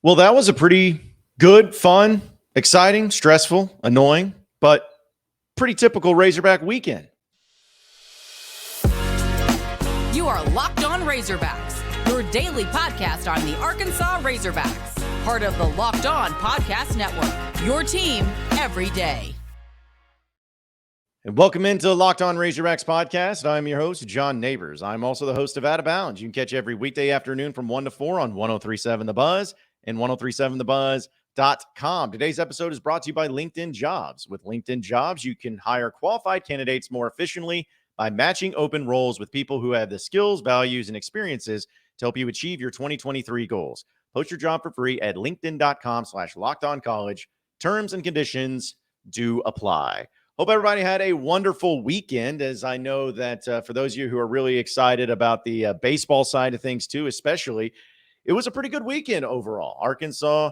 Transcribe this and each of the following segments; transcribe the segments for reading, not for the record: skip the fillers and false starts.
Well, that was a pretty good, fun, exciting, stressful, annoying, but pretty typical Razorback weekend. You are Locked On Razorbacks, your daily podcast on the Arkansas Razorbacks, part of the Locked On Podcast Network, your team every day. And welcome into Locked On Razorbacks podcast. I'm your host, John Nabors. I'm also the host of Out of Bounds. You can catch every weekday afternoon from 1 to 4 on 103.7 The Buzz and 103.7thebuzz.com. Today's episode is brought to you by LinkedIn Jobs. With LinkedIn Jobs, you can hire qualified candidates more efficiently by matching open roles with people who have the skills, values, and experiences to help you achieve your 2023 goals. Post your job for free at linkedin.com/lockedoncollege. Terms and conditions do apply. Hope everybody had a wonderful weekend, as I know that for those of you who are really excited about the baseball side of things too, especially, it was a pretty good weekend overall. Arkansas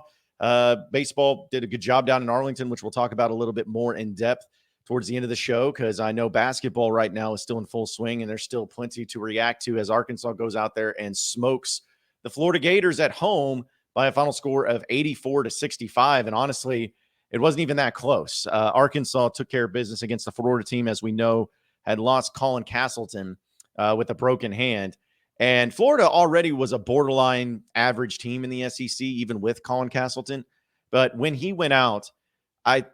baseball did a good job down in Arlington, which we'll talk about a little bit more in depth towards the end of the show, because I know basketball right now is still in full swing and there's still plenty to react to as Arkansas goes out there and smokes the Florida Gators at home by a final score of 84-65. And honestly, it wasn't even that close. Arkansas took care of business against the Florida team, as we know, had lost Colin Castleton with a broken hand. And Florida already was a borderline average team in the SEC, even with Colin Castleton. But when he went out, I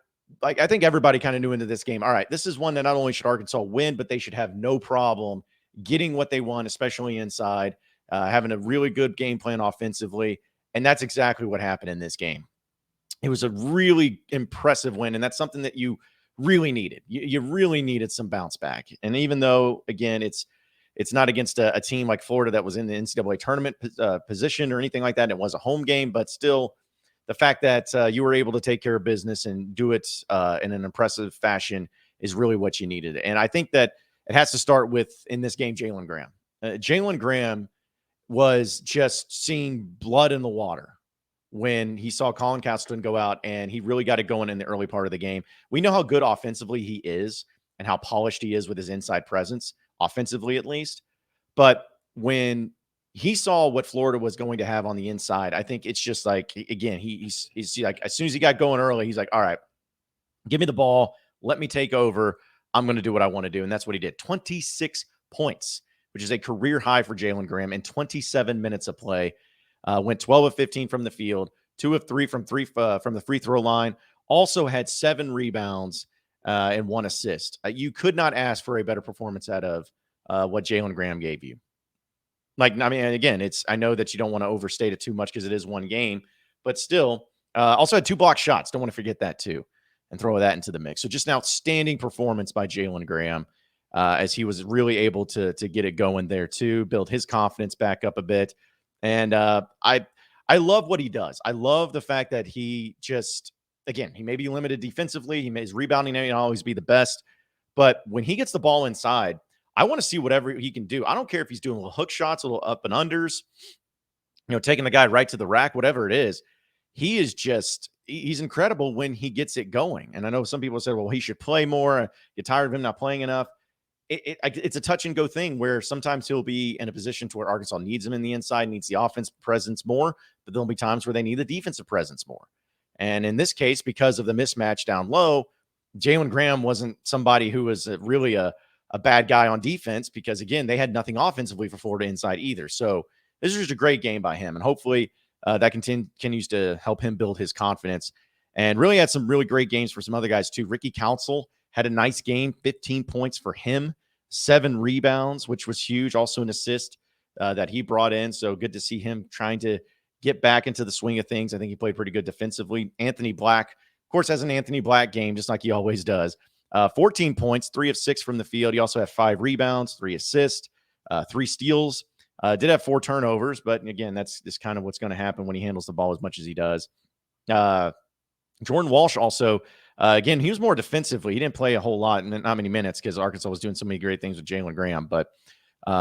think everybody kind of knew into this game, all right, this is one that not only should Arkansas win, but they should have no problem getting what they want, especially inside, having a really good game plan offensively. And that's exactly what happened in this game. It was a really impressive win, and that's something that you really needed. You really needed some bounce back. And even though, again, it's not against a team like Florida that was in the NCAA tournament position or anything like that, it was a home game, but still the fact that you were able to take care of business and do it in an impressive fashion is really what you needed. And I think that it has to start with, in this game, Jalen Graham. Jalen Graham was just seeing blood in the water when he saw Colin Castleton go out, and he really got it going in the early part of the game. We know how good offensively he is and how polished he is with his inside presence, offensively at least. But when he saw what Florida was going to have on the inside, I think it's just like, again, he's like, as soon as he got going early, he's like, all right, give me the ball. Let me take over. I'm going to do what I want to do. And that's what he did. 26 points, which is a career high for Jalen Graham in 27 minutes of play. Went 12 of 15 from the field, 2 of 3 from the free throw line. Also had 7 rebounds and 1 assist. You could not ask for a better performance out of what Jalen Graham gave you. Like, I mean, again, I know that you don't want to overstate it too much because it is one game, but still, also had 2 blocked shots. Don't want to forget that too, and throw that into the mix. So just an outstanding performance by Jalen Graham as he was really able to get it going there too, build his confidence back up a bit. And I love what he does. I love the fact that he just, again, he may be limited defensively. His rebounding may not always be the best. But when he gets the ball inside, I want to see whatever he can do. I don't care if he's doing little hook shots, little up and unders, taking the guy right to the rack, whatever it is. He is just, he's incredible when he gets it going. And I know some people said, well, he should play more. Get tired of him not playing enough. It's a touch and go thing where sometimes he'll be in a position to where Arkansas needs him in the inside, needs the offense presence more, but there'll be times where they need the defensive presence more. And in this case, because of the mismatch down low, Jalen Graham wasn't somebody who was really a bad guy on defense, because, again, they had nothing offensively for Florida inside either. So this is just a great game by him. And hopefully that continues to help him build his confidence, and really had some really great games for some other guys too. Ricky Council had a nice game, 15 points for him, 7 rebounds, which was huge. Also an assist that he brought in. So good to see him trying to get back into the swing of things. I think he played pretty good defensively. Anthony Black, of course, has an Anthony Black game, just like he always does. 14 points, 3 of 6 from the field. He also had 5 rebounds, 3 assists, 3 steals. Did have 4 turnovers, but again, that's just kind of what's going to happen when he handles the ball as much as he does. Jordan Walsh also, again, he was more defensively. He didn't play a whole lot, and not many minutes, because Arkansas was doing so many great things with Jalen Graham. But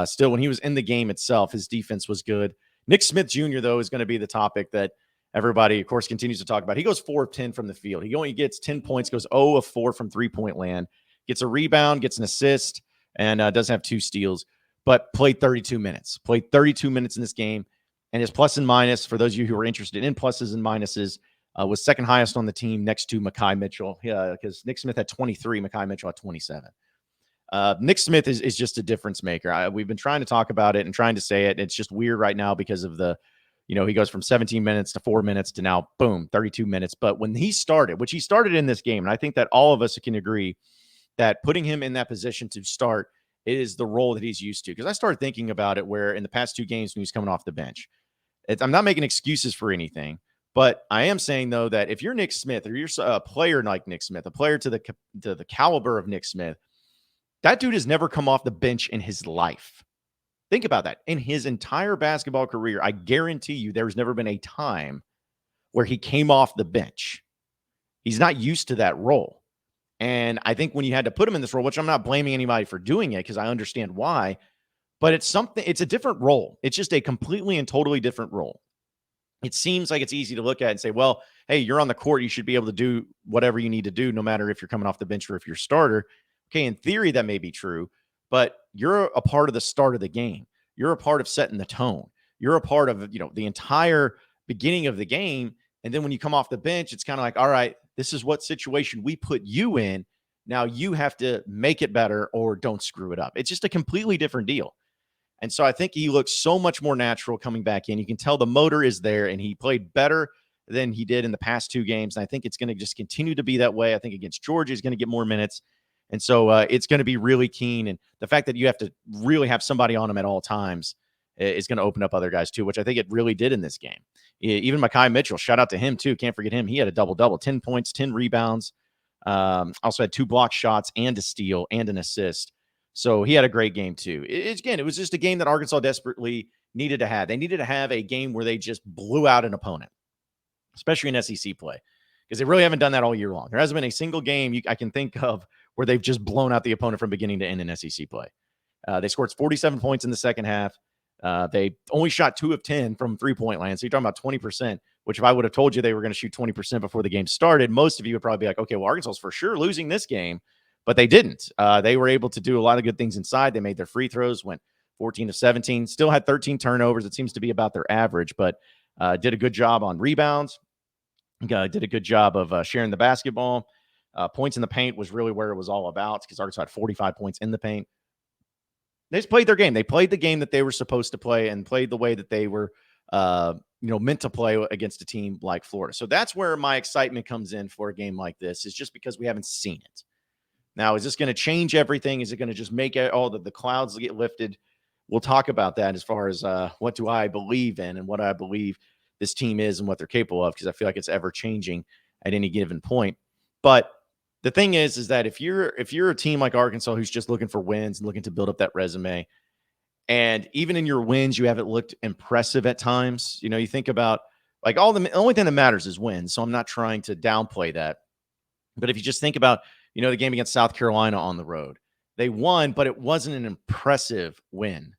still, when he was in the game itself, his defense was good. Nick Smith Jr., though, is going to be the topic that everybody, of course, continues to talk about. He goes 4 of 10 from the field. He only gets 10 points, goes 0 of 4 from three-point land, gets a rebound, gets an assist, and does have 2 steals, but played 32 minutes. Played 32 minutes in this game. And his plus and minus, for those of you who are interested in pluses and minuses, was second highest on the team next to Mekhi Mitchell, because Nick Smith had 23, Mekhi Mitchell had 27. Nick Smith is just a difference maker. We've been trying to talk about it and trying to say it. It's just weird right now because of he goes from 17 minutes to 4 minutes to now, boom, 32 minutes. But when he started, which he started in this game, and I think that all of us can agree that putting him in that position to start is the role that he's used to. Because I started thinking about it where in the past two games when he was coming off the bench, I'm not making excuses for anything, but I am saying, though, that if you're Nick Smith or you're a player like Nick Smith, a player to the caliber of Nick Smith, that dude has never come off the bench in his life. Think about that. In his entire basketball career, I guarantee you there's never been a time where he came off the bench. He's not used to that role. And I think when you had to put him in this role, which I'm not blaming anybody for doing it because I understand why, but it's a different role. It's just a completely and totally different role. It seems like it's easy to look at and say, well, hey, you're on the court. You should be able to do whatever you need to do, no matter if you're coming off the bench or if you're starter. Okay, in theory, that may be true, but you're a part of the start of the game. You're a part of setting the tone. You're a part of, the entire beginning of the game. And then when you come off the bench, it's kind of like, all right, this is what situation we put you in. Now you have to make it better or don't screw it up. It's just a completely different deal. And so I think he looks so much more natural coming back in. You can tell the motor is there, and he played better than he did in the past two games. And I think it's going to just continue to be that way. I think against Georgia, he's going to get more minutes. And so it's going to be really keen. And the fact that you have to really have somebody on him at all times is going to open up other guys too, which I think it really did in this game. Even Mekhi Mitchell, shout out to him too. Can't forget him. He had a double-double, 10 points, 10 rebounds. Also had 2 block shots and a steal and an assist. So he had a great game too. It was just a game that Arkansas desperately needed to have. They needed to have a game where they just blew out an opponent, especially in SEC play, because they really haven't done that all year long. There hasn't been a single game I can think of where they've just blown out the opponent from beginning to end in SEC play. They scored 47 points in the second half. They only shot 2 of 10 from three-point land. So you're talking about 20%, which if I would have told you they were going to shoot 20% before the game started, most of you would probably be like, okay, well, Arkansas is for sure losing this game. But they didn't. They were able to do a lot of good things inside. They made their free throws, went 14 of 17, still had 13 turnovers. It seems to be about their average, but did a good job on rebounds. Did a good job of sharing the basketball. Points in the paint was really where it was all about because Arkansas had 45 points in the paint. They just played their game. They played the game that they were supposed to play and played the way that they were meant to play against a team like Florida. So that's where my excitement comes in for a game like this, is just because we haven't seen it. Now, is this going to change everything? Is it going to just make all the clouds get lifted? We'll talk about that as far as what do I believe in and what I believe this team is and what they're capable of, because I feel like it's ever changing at any given point. But the thing is that if you're a team like Arkansas who's just looking for wins and looking to build up that resume, and even in your wins, you haven't looked impressive at times. You think about like the only thing that matters is wins. So I'm not trying to downplay that. But if you just think about, the game against South Carolina on the road, they won, but it wasn't an impressive win.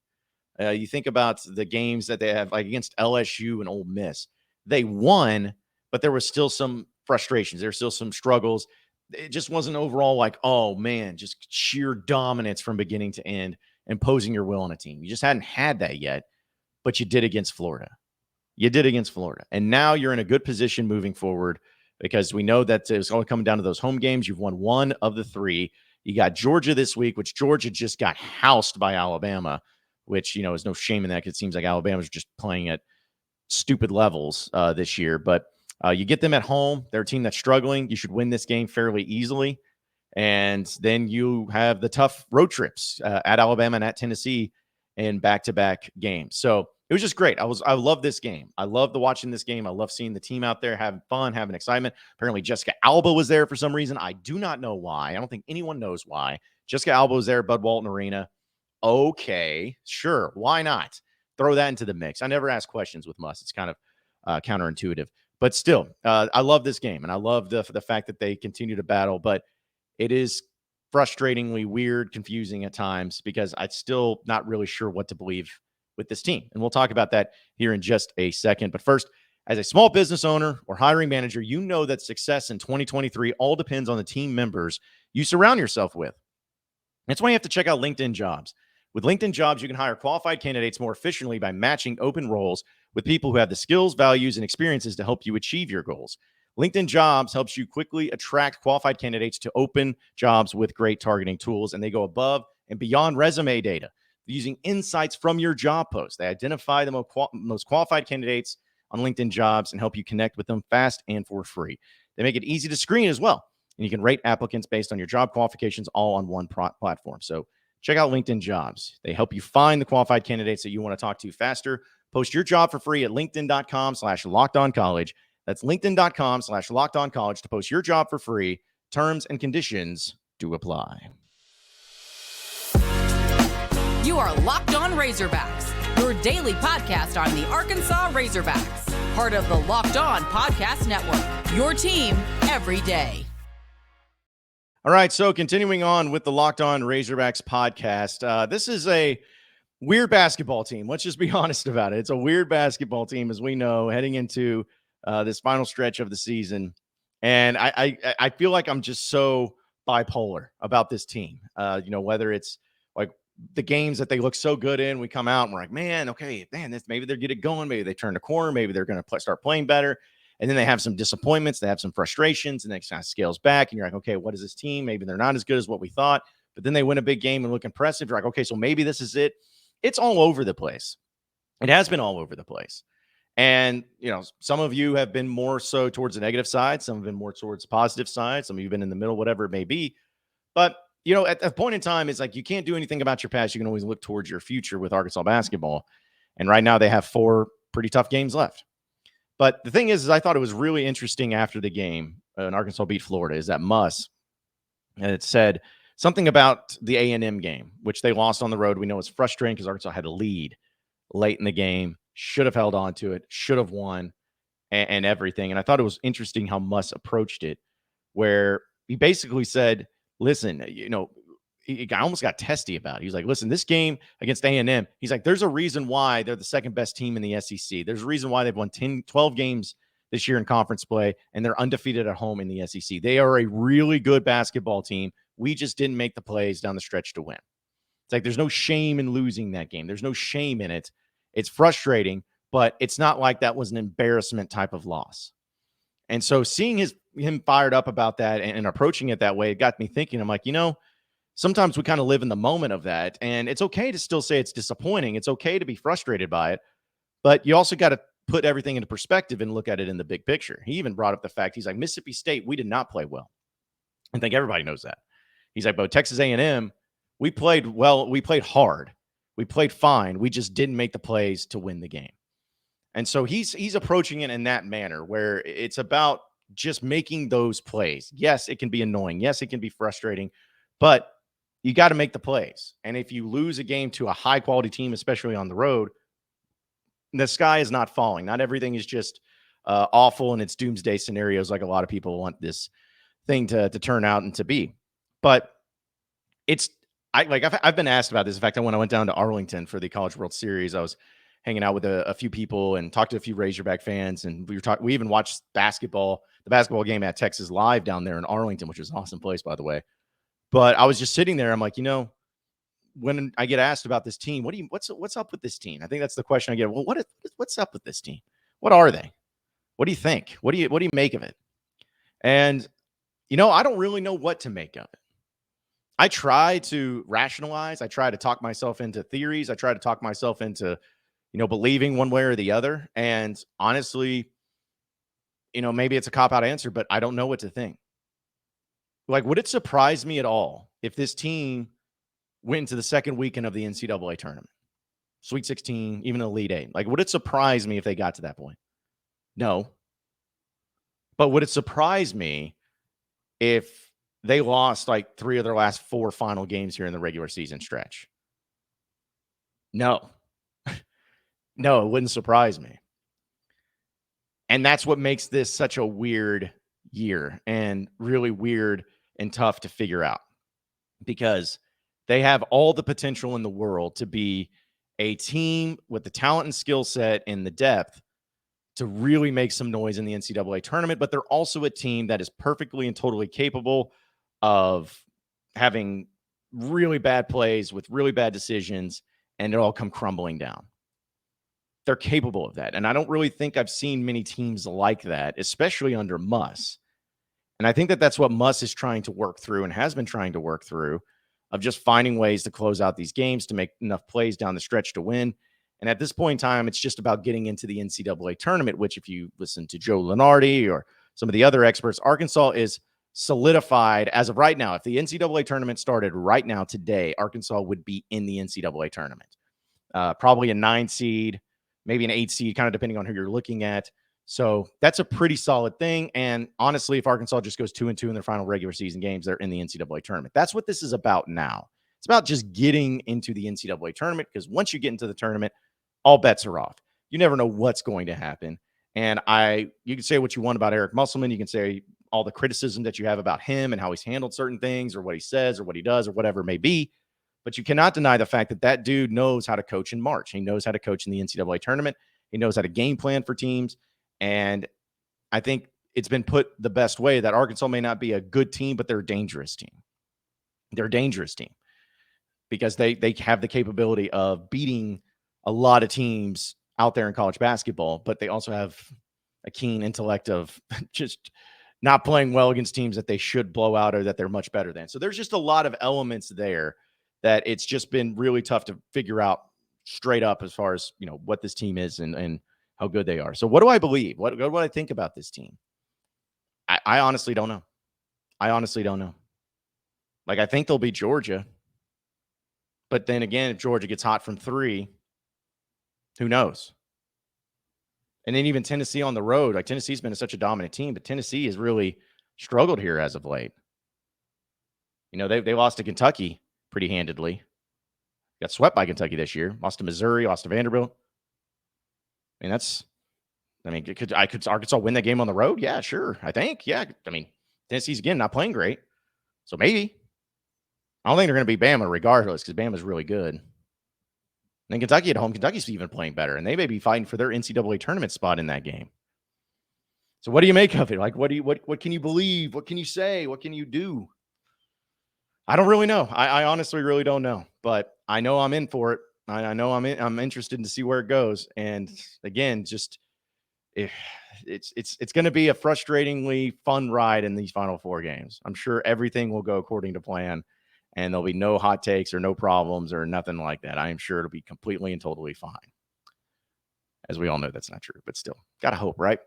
You think about the games that they have, like against LSU and Ole Miss, they won, but there was still some frustrations. There were still some struggles. It just wasn't overall like, oh man, just sheer dominance from beginning to end, imposing your will on a team. You just hadn't had that yet, but you did against Florida. And now you're in a good position moving forward, because we know that it's all coming down to those home games. You've won 1 of the 3. You got Georgia this week, which Georgia just got housed by Alabama, which, is no shame in that, because it seems like Alabama's just playing at stupid levels this year. But you get them at home. They're a team that's struggling. You should win this game fairly easily. And then you have the tough road trips at Alabama and at Tennessee in back-to-back games. So it was just great. I love this game. I love watching this game. I love seeing the team out there having fun, having excitement. Apparently Jessica Alba was there for some reason. I do not know why. I don't think anyone knows why. Jessica Alba was there at Bud Walton Arena. Okay, sure. Why not? Throw that into the mix. I never ask questions with Muss. It's kind of counterintuitive. But still, I love this game, and I love the fact that they continue to battle. But it is frustratingly weird, confusing at times, because I'm still not really sure what to believe with this team. And we'll talk about that here in just a second. But first, as a small business owner or hiring manager, you know that success in 2023 all depends on the team members you surround yourself with. That's why you have to check out LinkedIn Jobs. With LinkedIn Jobs, you can hire qualified candidates more efficiently by matching open roles with people who have the skills, values, and experiences to help you achieve your goals. LinkedIn Jobs helps you quickly attract qualified candidates to open jobs with great targeting tools, and they go above and beyond resume data. Using insights from your job post, they identify the most qualified candidates on LinkedIn Jobs and help you connect with them fast and for free. They make it easy to screen as well, and you can rate applicants based on your job qualifications all on one platform. So check out LinkedIn Jobs. They help you find the qualified candidates that you want to talk to faster. Post your job for free at linkedin.com/lockedoncollege. That's linkedin.com/lockedoncollege to post your job for free. Terms and conditions do apply. You are Locked On Razorbacks, your daily podcast on the Arkansas Razorbacks, part of the Locked On Podcast Network, your team every day. All right, so continuing on with the Locked On Razorbacks podcast, this is a weird basketball team. Let's just be honest about it. It's a weird basketball team, as we know, heading into this final stretch of the season. And I feel like I'm just so bipolar about this team. Whether it's like the games that they look so good in, we come out and we're like, man, maybe they're getting going. Maybe they turn the corner. Maybe they're going to start playing better. And then they have some disappointments. They have some frustrations, and then it kind of scales back. And you're like, okay, what is this team? Maybe they're not as good as what we thought. But then they win a big game and look impressive. You're like, okay, so maybe this is it. It's all over the place. It has been all over the place. And, some of you have been more so towards the negative side. Some have been more towards the positive side. Some of you have been in the middle, whatever it may be. But, at a point in time, it's like you can't do anything about your past. You can always look towards your future with Arkansas basketball. And right now they have 4 pretty tough games left. But the thing is I thought it was really interesting after the game, and Arkansas beat Florida, is that Muss, and it said something about the A&M game, which they lost on the road. We know it's frustrating because Arkansas had a lead late in the game. Should have held on to it, should have won, and everything. And I thought it was interesting how Muss approached it, where he basically said, listen, he almost got testy about it. He's like, listen, this game against A&M, he's like, there's a reason why they're the second best team in the SEC. There's a reason why they've won 12 games this year in conference play, and they're undefeated at home in the SEC. They are a really good basketball team. We just didn't make the plays down the stretch to win. It's like there's no shame in losing that game. There's no shame in it. It's frustrating, but it's not like that was an embarrassment type of loss. And so seeing him fired up about that and approaching it that way, it got me thinking. I'm like, sometimes we kind of live in the moment of that, and it's okay to still say it's disappointing. It's okay to be frustrated by it, but you also got to put everything into perspective and look at it in the big picture. He even brought up the fact, he's like, Mississippi State, we did not play well. I think everybody knows that. He's like, but Texas A&M, we played well. We played hard. We played fine. We just didn't make the plays to win the game. And so he's approaching it in that manner where it's about just making those plays. Yes, it can be annoying. Yes, it can be frustrating, but you got to make the plays. And if you lose a game to a high quality team, especially on the road, the sky is not falling. Not everything is just awful and it's doomsday scenarios like a lot of people want this thing to turn out and to be. But I've been asked about this. In fact, when I went down to Arlington for the College World Series, I was hanging out with a few people and talked to a few Razorback fans, and we even watched the basketball game at Texas live down there in Arlington, which is an awesome place, by the way. But I was just sitting there. I'm like, when I get asked about this team, what's up with this team? I think that's the question I get. Well, what's up with this team? What are they? What do you think? What do you make of it? And I don't really know what to make of it. I try to rationalize. I try to talk myself into theories. I try to talk myself into, believing one way or the other. And honestly, maybe it's a cop-out answer, but I don't know what to think. Like, would it surprise me at all if this team went into the second weekend of the NCAA tournament, Sweet 16, even Elite 8? Like, would it surprise me if they got to that point? No. But would it surprise me if they lost like 3 of their last 4 final games here in the regular season stretch? No. No, it wouldn't surprise me. And that's what makes this such a weird year and really weird and tough to figure out, because they have all the potential in the world to be a team with the talent and skill set and the depth to really make some noise in the NCAA tournament. But they're also a team that is perfectly and totally capable of having really bad plays with really bad decisions, and it all come crumbling down. they're capable of that. And I don't really think I've seen many teams like that, especially under Muss. And I think that that's what Muss is trying to work through and has been trying to work through, of just finding ways to close out these games, to make enough plays down the stretch to win. And at this point in time, it's just about getting into the NCAA tournament, which if you listen to Joe Lunardi or some of the other experts, Arkansas is solidified as of right now. If the NCAA tournament started right now today, Arkansas would be in the NCAA tournament. Probably a 9 seed, maybe an 8 seed, kind of depending on who you're looking at. So that's a pretty solid thing. And honestly, if Arkansas just goes 2-2 in their final regular season games, they're in the NCAA tournament. That's what this is about now. It's about just getting into the NCAA tournament, because once you get into the tournament, all bets are off. You never know what's going to happen. And you can say what you want about Eric Musselman. You can say all the criticism that you have about him and how he's handled certain things or what he says or what he does or whatever it may be. But you cannot deny the fact that that dude knows how to coach in March. He knows how to coach in the NCAA tournament. He knows how to game plan for teams. And I think it's been put the best way that Arkansas may not be a good team, but they're a dangerous team. They're a dangerous team because they have the capability of beating a lot of teams out there in college basketball, but they also have a keen intellect of just not playing well against teams that they should blow out or that they're much better than. So there's just a lot of elements there that it's just been really tough to figure out straight up as far as, what this team is and how good they are. So what do I believe? What do I think about this team? I honestly don't know. I honestly don't know. Like, I think they'll beat Georgia. But then again, if Georgia gets hot from 3, who knows? And then even Tennessee on the road. Like, Tennessee's been such a dominant team, but Tennessee has really struggled here as of late. They lost to Kentucky pretty handedly. Got swept by Kentucky this year. Lost to Missouri, lost to Vanderbilt. Could Arkansas win that game on the road? Yeah, sure. I think. Yeah. Tennessee's, again, not playing great. So maybe. I don't think they're going to beat Bama regardless, because Bama's really good. And then Kentucky at home. Kentucky's even playing better, and they may be fighting for their NCAA tournament spot in that game. So what do you make of it? Like, what can you believe? What can you say? What can you do? I don't really know. I honestly really don't know, but I know I'm in for it. I know I'm interested to see where it goes. And again, just it's going to be a frustratingly fun ride in these Final Four games. I'm sure everything will go according to plan, and there'll be no hot takes or no problems or nothing like that. I am sure it'll be completely and totally fine. As we all know, that's not true, but still, gotta hope, right?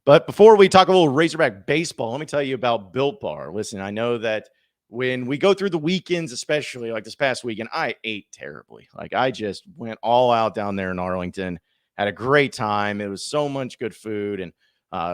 But before we talk a little Razorback baseball, let me tell you about Built Bar. Listen, I know that when we go through the weekends, especially like this past weekend, I ate terribly. Like, I just went all out down there in Arlington, had a great time. It was so much good food and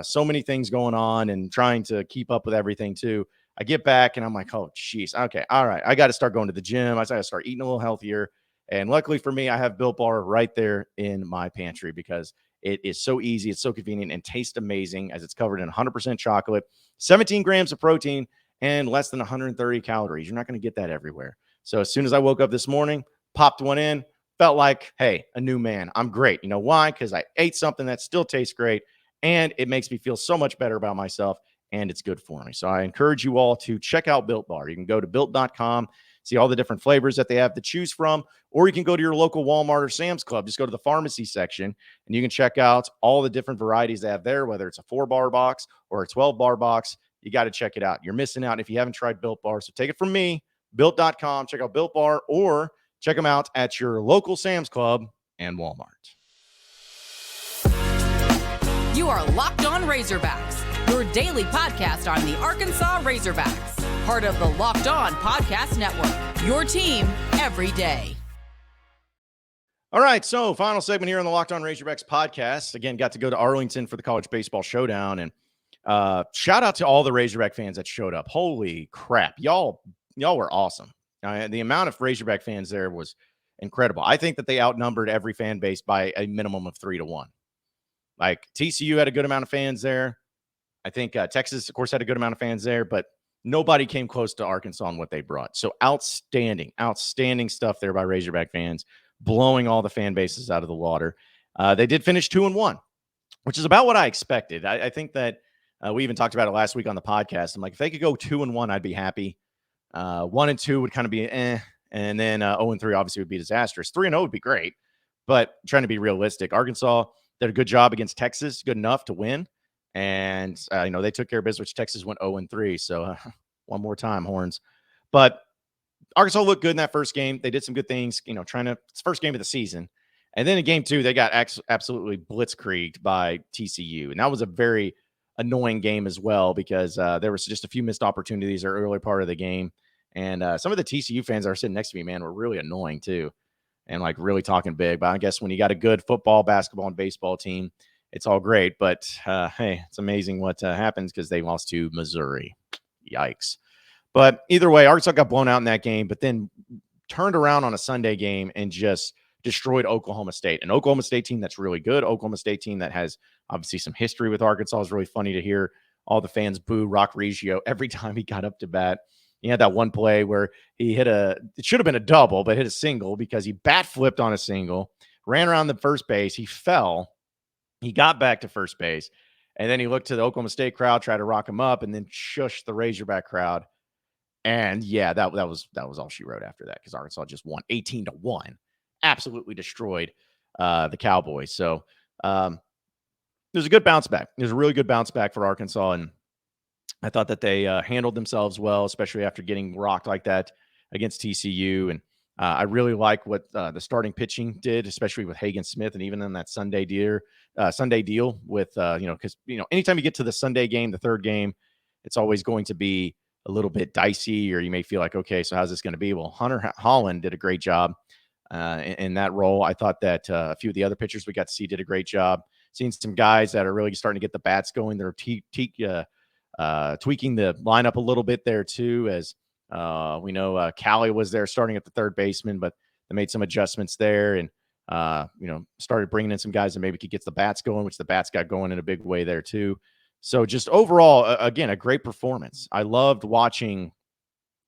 so many things going on and trying to keep up with everything too. I get back and I'm like, oh, geez. Okay. All right. I got to start going to the gym. I got to start eating a little healthier. And luckily for me, I have Built Bar right there in my pantry because it is so easy. It's so convenient and tastes amazing, as it's covered in 100% chocolate, 17 grams of protein, and less than 130 calories. You're not going to get that everywhere. So as soon as I woke up this morning, popped one in, felt like, hey, a new man. I'm great. You know why? Because I ate something that still tastes great, and it makes me feel so much better about myself, and it's good for me. So I encourage you all to check out Built Bar. You can go to built.com, see all the different flavors that they have to choose from, or you can go to your local Walmart or Sam's Club. Just go to the pharmacy section, and you can check out all the different varieties they have there, whether it's a 4-bar box or a 12-bar box. You got to check it out. You're missing out if you haven't tried Built Bar. So take it from me, built.com. Check out Built Bar, or check them out at your local Sam's Club and Walmart. You are Locked On Razorbacks, your daily podcast on the Arkansas Razorbacks, part of the Locked On Podcast Network, your team every day. All right, so final segment here on the Locked On Razorbacks podcast. Again, got to go to Arlington for the College Baseball Showdown, and shout out to all the Razorback fans that showed up. Holy crap. Y'all were awesome. The amount of Razorback fans there was incredible. I think that they outnumbered every fan base by a minimum of 3-1. Like, TCU had a good amount of fans there. I think Texas, of course, had a good amount of fans there, but nobody came close to Arkansas on what they brought. So outstanding stuff there by Razorback fans, blowing all the fan bases out of the water. They did finish 2-1, which is about what I expected. I think that we even talked about it last week on the podcast. I'm like, if they could go 2-1, I'd be happy. 1-2 would kind of be and then 0-3 obviously would be disastrous. 3-0 would be great, But trying to be realistic, Arkansas did a good job against Texas, good enough to win. And, they took care of business, which Texas went 0-3. So one more time, Horns. But Arkansas looked good in that first game. They did some good things, it's first game of the season. And then in game 2, they got absolutely blitzkrieged by TCU. And that was a very annoying game as well because there was just a few missed opportunities or early part of the game. And some of the TCU fans that are sitting next to me, man, were really annoying too. And like really talking big. But I guess when you got a good football, basketball, and baseball team, it's all great. But hey, it's amazing what happens because they lost to Missouri. Yikes. But either way, Arkansas got blown out in that game, but then turned around on a Sunday game and just destroyed Oklahoma State. An Oklahoma State team that's really good. Oklahoma State team that has obviously some history with Arkansas. It's really funny to hear all the fans boo Rock Reggio every time he got up to bat. He had that one play where he it should have been a double, but hit a single because he bat flipped on a single, ran around the first base. He fell. He got back to first base. And then he looked to the Oklahoma State crowd, tried to rock him up, and then shushed the Razorback crowd. And yeah, that was all she wrote after that because Arkansas just won 18-1, absolutely destroyed the Cowboys. So there's a good bounce back. There's a really good bounce back for Arkansas, and I thought that they handled themselves well, especially after getting rocked like that against TCU. And I really like what the starting pitching did, especially with Hagen Smith, and even in that Sunday deal with because anytime you get to the Sunday game, the third game, it's always going to be a little bit dicey, or you may feel like, okay, so how's this going to be? Well, Hunter Holland did a great job in that role. I thought that a few of the other pitchers we got to see did a great job. Seeing some guys that are really starting to get the bats going. They're tweaking the lineup a little bit there too, as we know Callie was there starting at the third baseman, but they made some adjustments there and started bringing in some guys that maybe could get the bats going, which the bats got going in a big way there too. So just overall, again, a great performance. I loved watching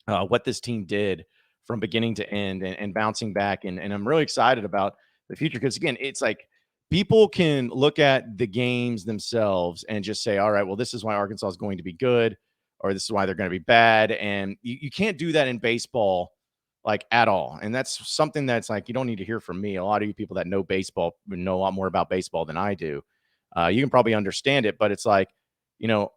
what this team did from beginning to end and bouncing back. And I'm really excited about the future because, again, it's like people can look at the games themselves and just say, all right, well, this is why Arkansas is going to be good, or this is why they're going to be bad. And you can't do that in baseball like at all. And that's something that's like you don't need to hear from me. A lot of you people that know baseball know a lot more about baseball than I do. You can probably understand it, but it's like,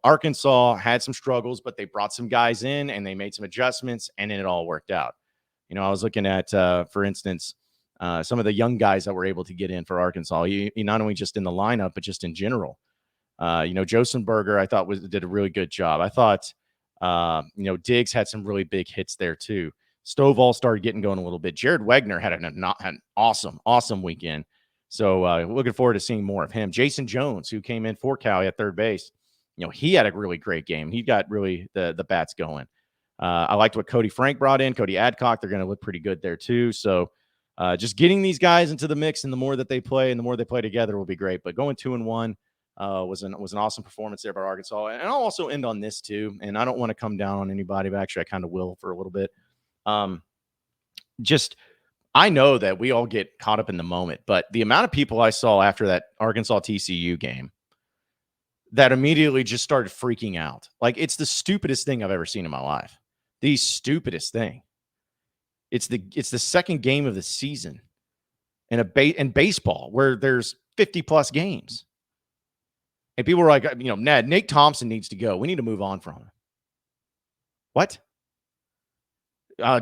Arkansas had some struggles, but they brought some guys in and they made some adjustments and then it all worked out. I was looking at, for instance, some of the young guys that were able to get in for Arkansas, not only just in the lineup, but just in general. Josenberger, I thought did a really good job. I thought, Diggs had some really big hits there too. Stovall started getting going a little bit. Jared Wegner had an awesome weekend. So looking forward to seeing more of him. Jason Jones, who came in for Callie at third base, he had a really great game. He got really the bats going. I liked what Cody Frank brought in. Cody Adcock, they're going to look pretty good there too. So just getting these guys into the mix, and the more that they play and the more they play together will be great. But going 2-1 was an awesome performance there by Arkansas. And I'll also end on this too. And I don't want to come down on anybody, but actually I kind of will for a little bit. I know that we all get caught up in the moment, but the amount of people I saw after that Arkansas TCU game that immediately just started freaking out. Like, it's the stupidest thing I've ever seen in my life. The stupidest thing. It's the second game of the season in baseball where there's 50 plus games. And people were like, Nate Thompson needs to go. We need to move on from him. What?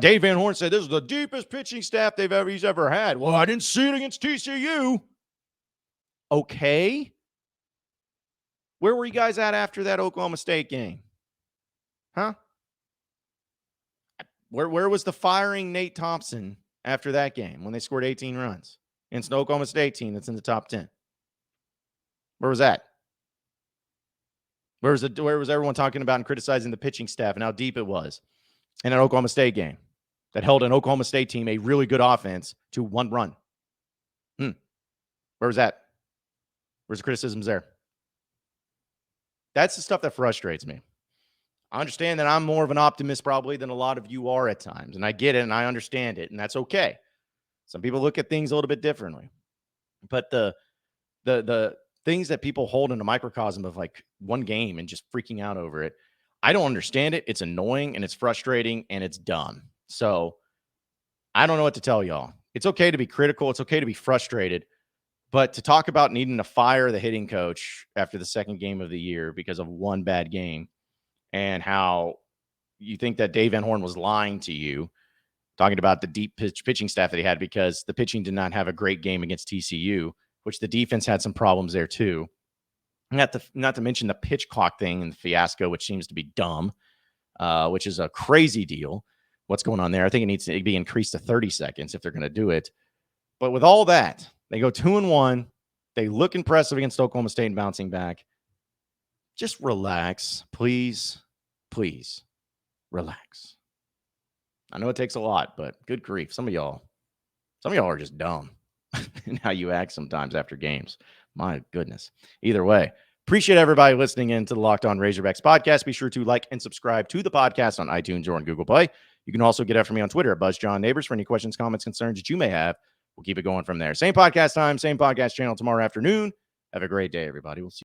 Dave Van Horn said this is the deepest pitching staff he's ever had. Well, I didn't see it against TCU. Okay. Where were you guys at after that Oklahoma State game? Huh? Where was the firing Nate Thompson after that game when they scored 18 runs against an Oklahoma State team that's in the top 10? Where was that? Where was everyone talking about and criticizing the pitching staff and how deep it was in an Oklahoma State game that held an Oklahoma State team, a really good offense, to 1 run? Where was that? Where's the criticisms there? That's the stuff that frustrates me. I understand that I'm more of an optimist probably than a lot of you are at times, and I get it and I understand it, and that's okay. Some people look at things a little bit differently. But the things that people hold in a microcosm of like one game and just freaking out over it, I don't understand it. It's annoying and it's frustrating and it's dumb. So I don't know what to tell y'all. it's okay to be critical. It's okay to be frustrated. But to talk about needing to fire the hitting coach after the second game of the year because of one bad game and how you think that Dave Van Horn was lying to you, talking about the deep pitching staff that he had because the pitching did not have a great game against TCU, which the defense had some problems there too. Not to mention the pitch clock thing and the fiasco, which seems to be dumb, which is a crazy deal. What's going on there? I think it needs to be increased to 30 seconds if they're going to do it. But with all that, they go 2-1. They look impressive against Oklahoma State and bouncing back. Just relax, please. Please relax. I know it takes a lot, but good grief. Some of y'all are just dumb in how you act sometimes after games. My goodness. Either way, appreciate everybody listening in to the Locked On Razorbacks podcast. Be sure to like and subscribe to the podcast on iTunes or on Google Play. You can also get after me on Twitter at BuzzJohnNabors for any questions, comments, concerns that you may have. We'll keep it going from there. Same podcast time, same podcast channel tomorrow afternoon. Have a great day, everybody. We'll see you.